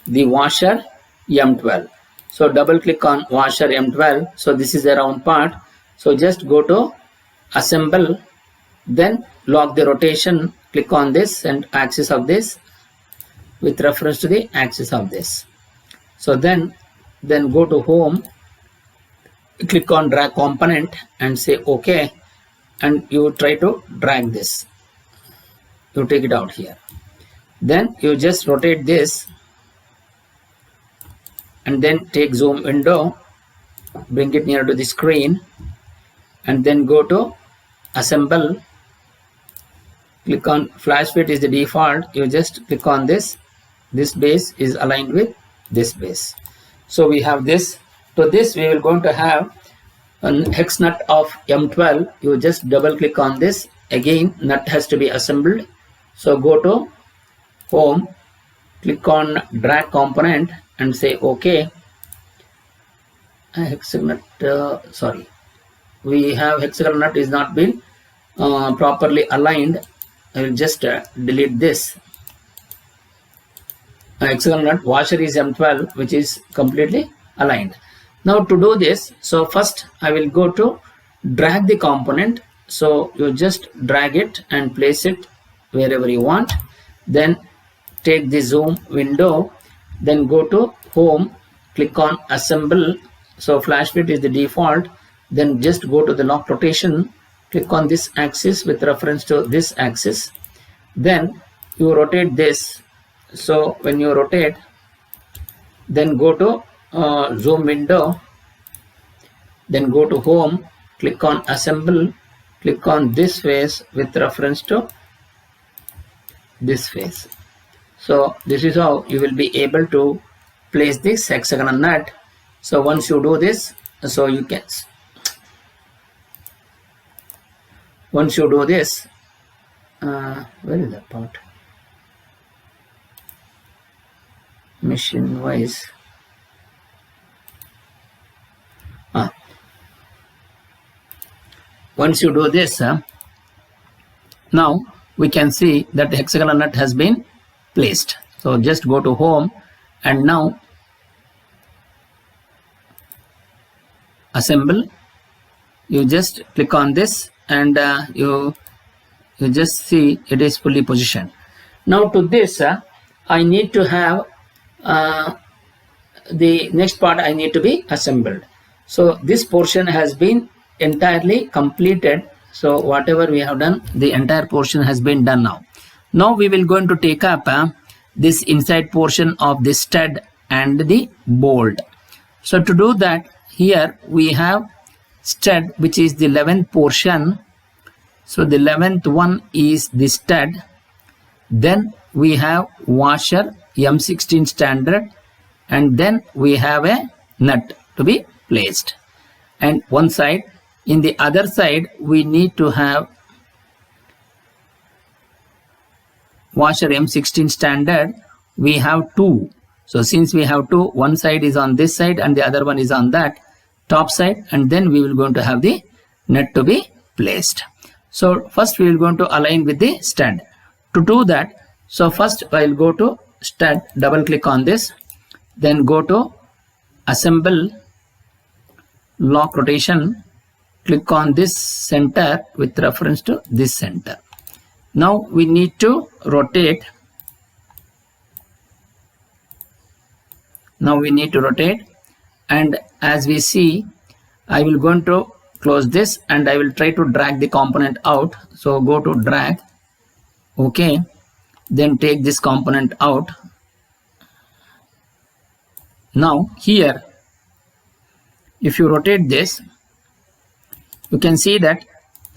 the washer M12. So double click on washer M12. So this is the round part. So just go to assemble, then lock the rotation, click on this and axis of this with reference to the axis of this. So then go to home, click on drag component and say OK, and you try to drag this. You take it out here. Then you just rotate this and then take zoom window, bring it near to the screen, and then go to assemble, click on flash fit is the default. You just click on this base is aligned with this base. So we have this. To this we will going to have a hex nut of M12. You just double click on this. Again nut has to be assembled. So go to home, click on drag component and say OK. Hexagon nut, sorry, we have hexagon nut is not been properly aligned. I will just delete this. Hexagon nut washer is M12, which is completely aligned. Now to do this, so first I will go to drag the component. So you just drag it and place it wherever you want. Then take the zoom window, then go to home, click on assemble. So flash fit is the default. Then just go to the lock rotation, click on this axis with reference to this axis. Then you rotate this. So when you rotate, then go to zoom window, then go to home, click on assemble, click on this face with reference to this face. So this is how you will be able to place this hexagonal nut. So once you do this, so you can, once you do this, where is that part? Machine wise. Once you do this, now we can see that the hexagonal nut has been placed. So just go to home and now assemble. You just click on this and you just see it is fully positioned. Now to this I need to have the next part I need to be assembled. So this portion has been entirely completed. So whatever we have done, the entire portion has been done now. Now we will going to take up this inside portion of the stud and the bolt. So to do that, here we have stud, which is the 11th portion. So the 11th one is the stud. Then we have washer M16 standard, and then we have a nut to be placed. And one side, in the other side we need to have washer M16 standard. We have two. So since we have two, one side is on this side and the other one is on that top side, and then we will going to have the nut to be placed. So first we will going to align with the stud. To do that, so first I will go to stud, double click on this, then go to assemble, lock rotation, click on this center with reference to this center. Now we need to rotate. Now we need to rotate, and as we see, I will going to close this and I will try to drag the component out. So go to drag, okay, then take this component out. Now here, if you rotate this, you can see that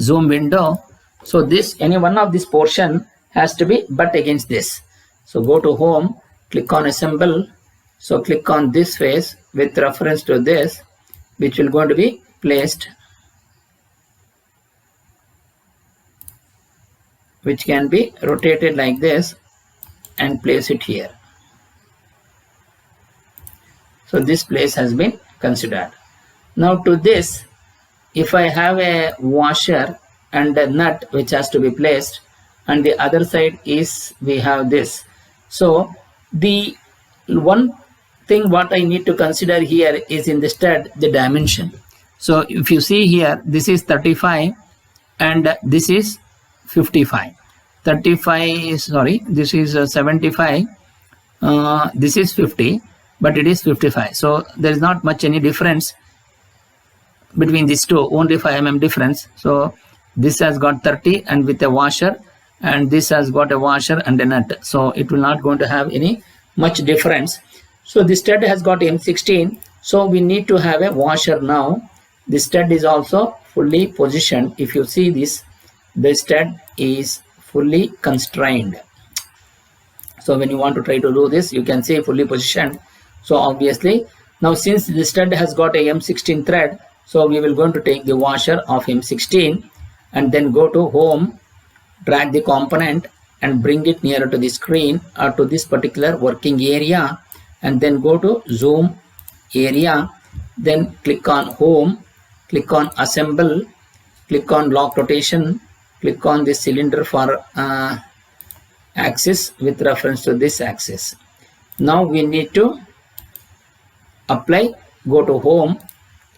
zoom window. So this, any one of this portion has to be butt against this. So go to home, click on assemble. So click on this face with reference to this, which will going to be placed, which can be rotated like this and place it here. So this place has been considered. Now to this, if I have a washer and a nut which has to be placed, and the other side is we have this. So the one thing what I need to consider here is in the stud the dimension. So if you see here, this is 35 and this is 55. 35, sorry, this is 75. This is 50, but it is 55. So there is not much any difference between these two, only 5 mm difference. So this has got 30 and with a washer, and this has got a washer and a nut. So it will not going to have any much difference. So the stud has got M16. So we need to have a washer now. The stud is also fully positioned. If you see this, the stud is fully constrained. So when you want to try to do this, you can say fully positioned. So obviously now since the stud has got a M16 thread, so we will going to take the washer of M16 and then go to home, drag the component and bring it nearer to the screen or to this particular working area, and then go to zoom area, then click on home, click on assemble, click on lock rotation, click on the cylinder for axis with reference to this axis. Now we need to apply, go to home,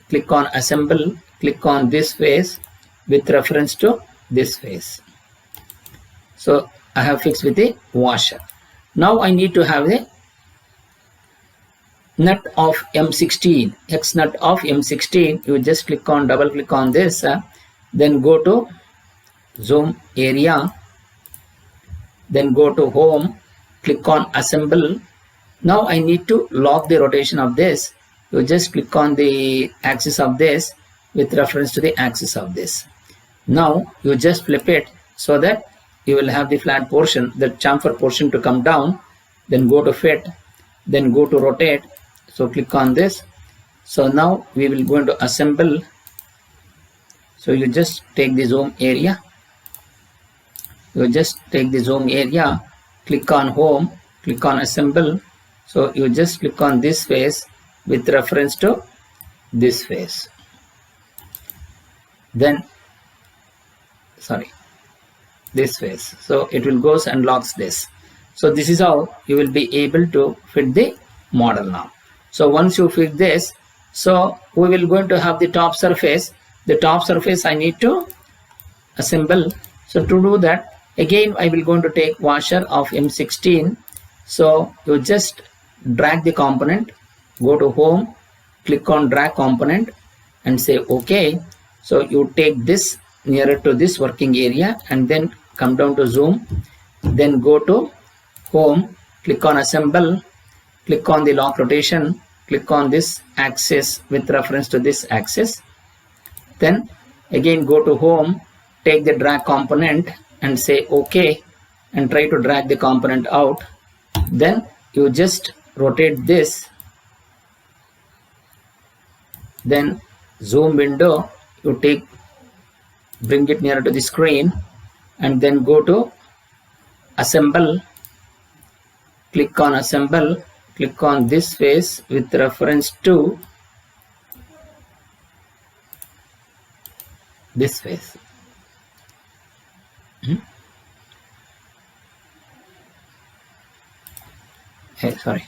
click on assemble, click on this face with reference to this face. So I have fixed with the washer. Now I need to have the nut of M16, Hex nut of M16. You just click on, double click on this, then go to zoom area, then go to home, click on assemble. Now I need to lock the rotation of this. You just click on the axis of this with reference to the axis of this. Now you just flip it so that you will have the flat portion, the chamfer portion to come down. Then go to fit, then go to rotate. So click on this. So now we will go into assemble. So you just take the zoom area. You just take the zoom area, click on home, click on assemble. So you just click on this face with reference to this face. Then, sorry, this face. So it will goes and locks this. So this is how you will be able to fit the model now. So once you fit this, so we will going to have the top surface. The top surface I need to assemble. So to do that, again I will going to take washer of M16. So you just drag the component, go to home, click on drag component and say OK. So you take this nearer to this working area and then come down to zoom, then go to home, click on assemble, click on the lock rotation, click on this axis with reference to this axis. Then again go to home, take the drag component and say OK and try to drag the component out. Then you just rotate this, then zoom window, you take, bring it nearer to the screen and then go to assemble, click on assemble, click on this face with reference to this face. Hey, sorry.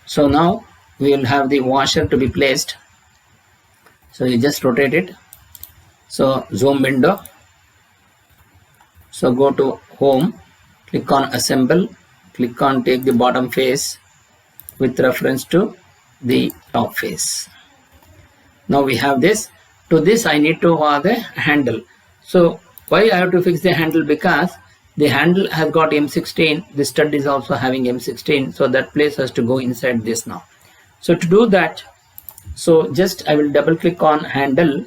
So now we will have the washer to be placed. So you just rotate it. So zoom window. So go to home, click on assemble, click on take the bottom face with reference to the top face. Now we have this. To this I need to have the handle. So why I have to fix the handle? Because the handle has got M16, the stud is also having M16, so that place has to go inside this now. So to do that, so just I will double click on handle,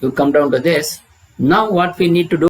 you come down to this. Now what we need to do,